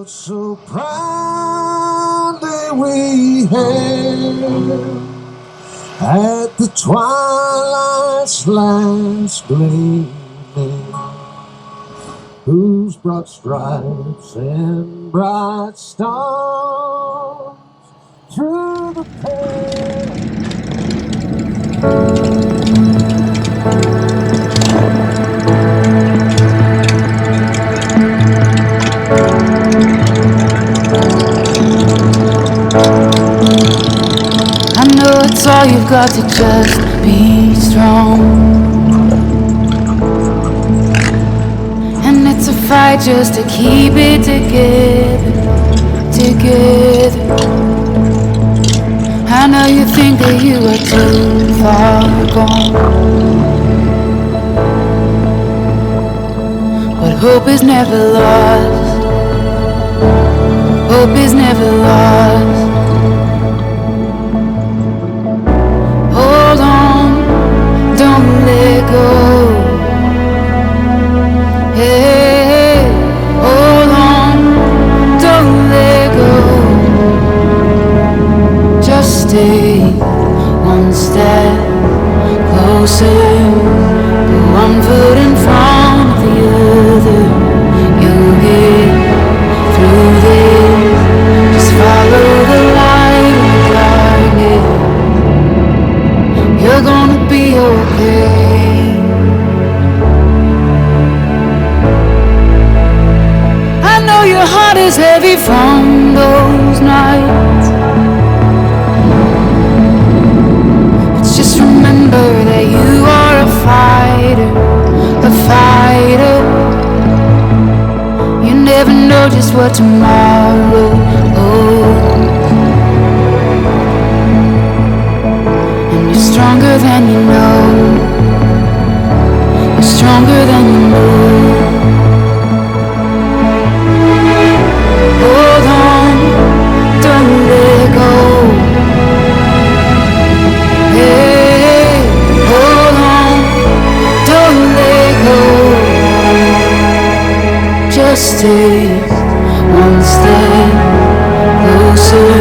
So proudly we hailed at the twilight's last gleaming, whose broad stripes and bright stars through the pale. I know it's all you've got to just be strong, and it's a fight just to keep it together. I know you think that you are too far gone, but hope is never lost. Hope is never lost. Hold on, don't let go. Hey, hold on, don't let go. Just stay one step closer, put one foot in front of the other. You'll get through this. Just follow the light in the darkness. You're gonna be okay. I know your heart is heavy from those nights, but just remember that you are a fighter, a fighter. You never know just what tomorrow holds. Stronger than you know. You're stronger than you know. Hold on, don't let go. Hey, hold on, don't let go. Just stay one step closer,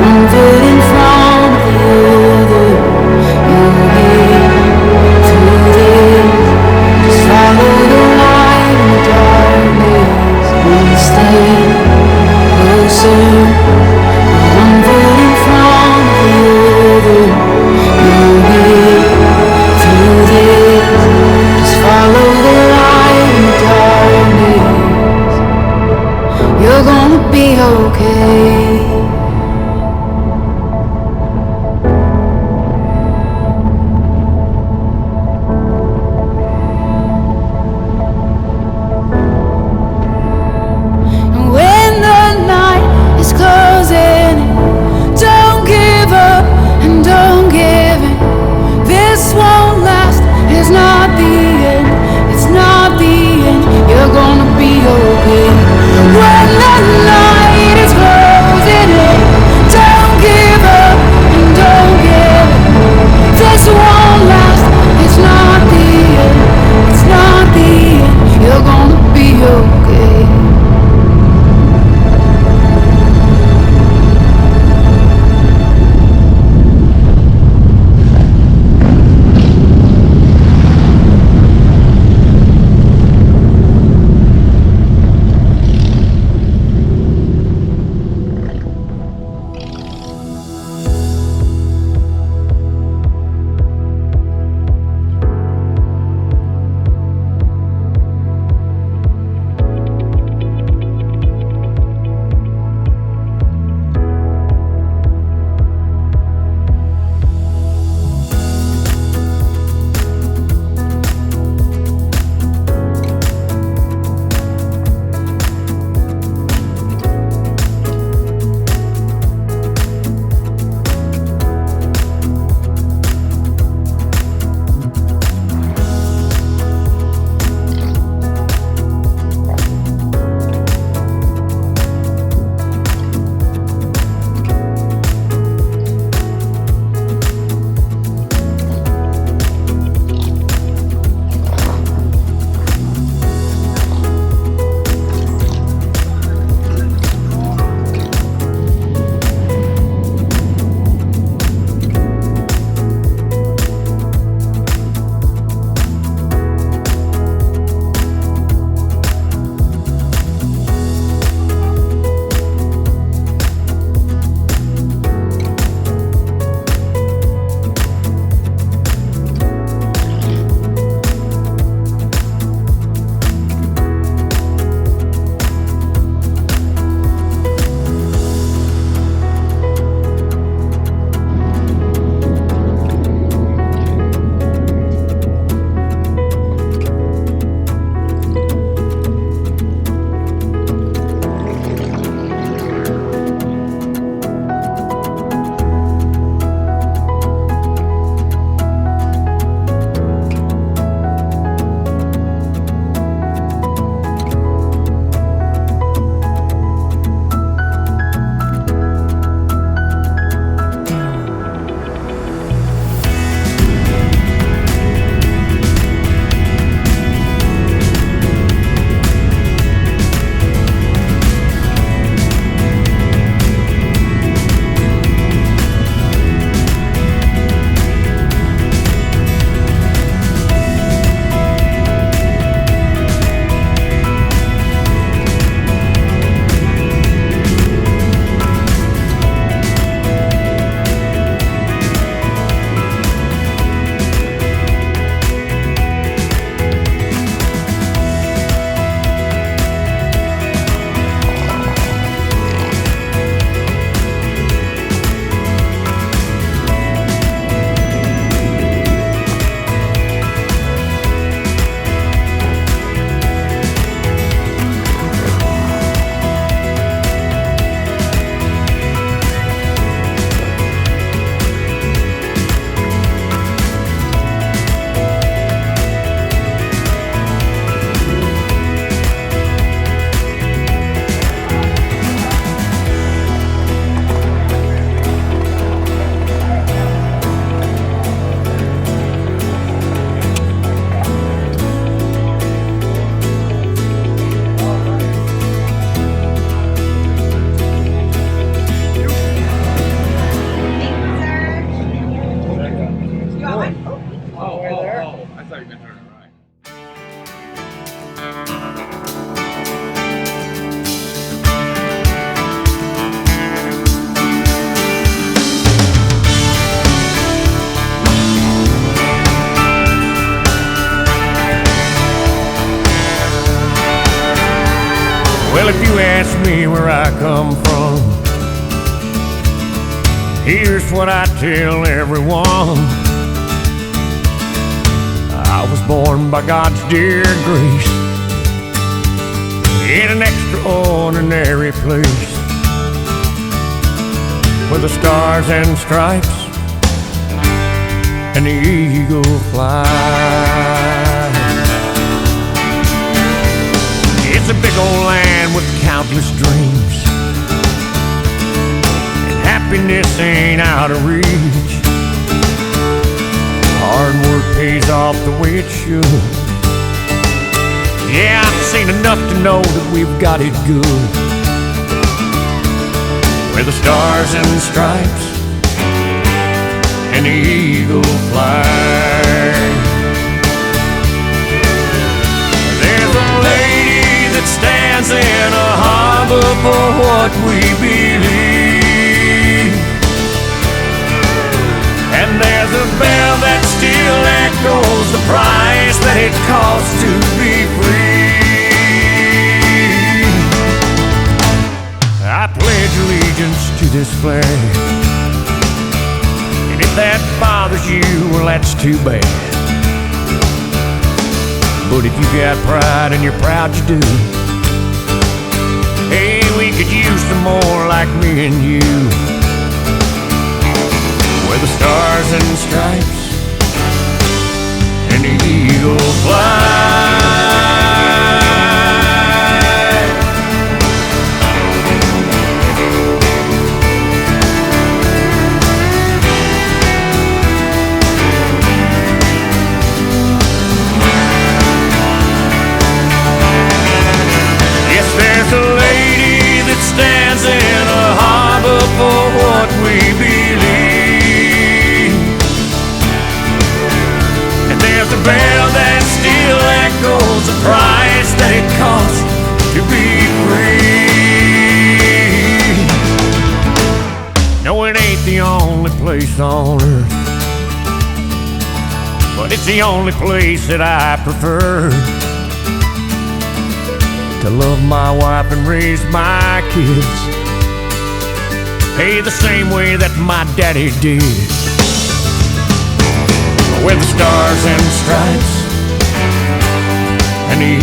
one foot in front of the other. You'll get through this. Just follow the light in the darkness. One step closer, one foot in front of the other. You'll get through this. Just follow the light in the darkness. Well, if you ask me where I come from, here's what I tell everyone. I was born by God's dear grace in an extraordinary place where the stars and stripes and the eagle fly. It's a big old land with countless dreams, and happiness ain't out of reach. Hard work pays off the way it should. Yeah, I've seen enough to know that we've got it good, where the stars and stripes and the eagle fly. There's a lady that stands in a harbor for what we believe, and there's a bell that still echoes the price that it costs to be free. I pledge allegiance to this flag, and if that bothers you, well, that's too bad. But if you got pride and you're proud you do, hey, we could use some more like me and you, where the stars and stripes and the eagle fly. Yes, there's a lady that stands in a harbor for what we believe, and there's a bell that still echoes the price that it costs to be free. No, it ain't the only place on earth, but it's the only place that I prefer to love my wife and raise my kids, hey, the same way that my daddy did, where the stars and stripes and the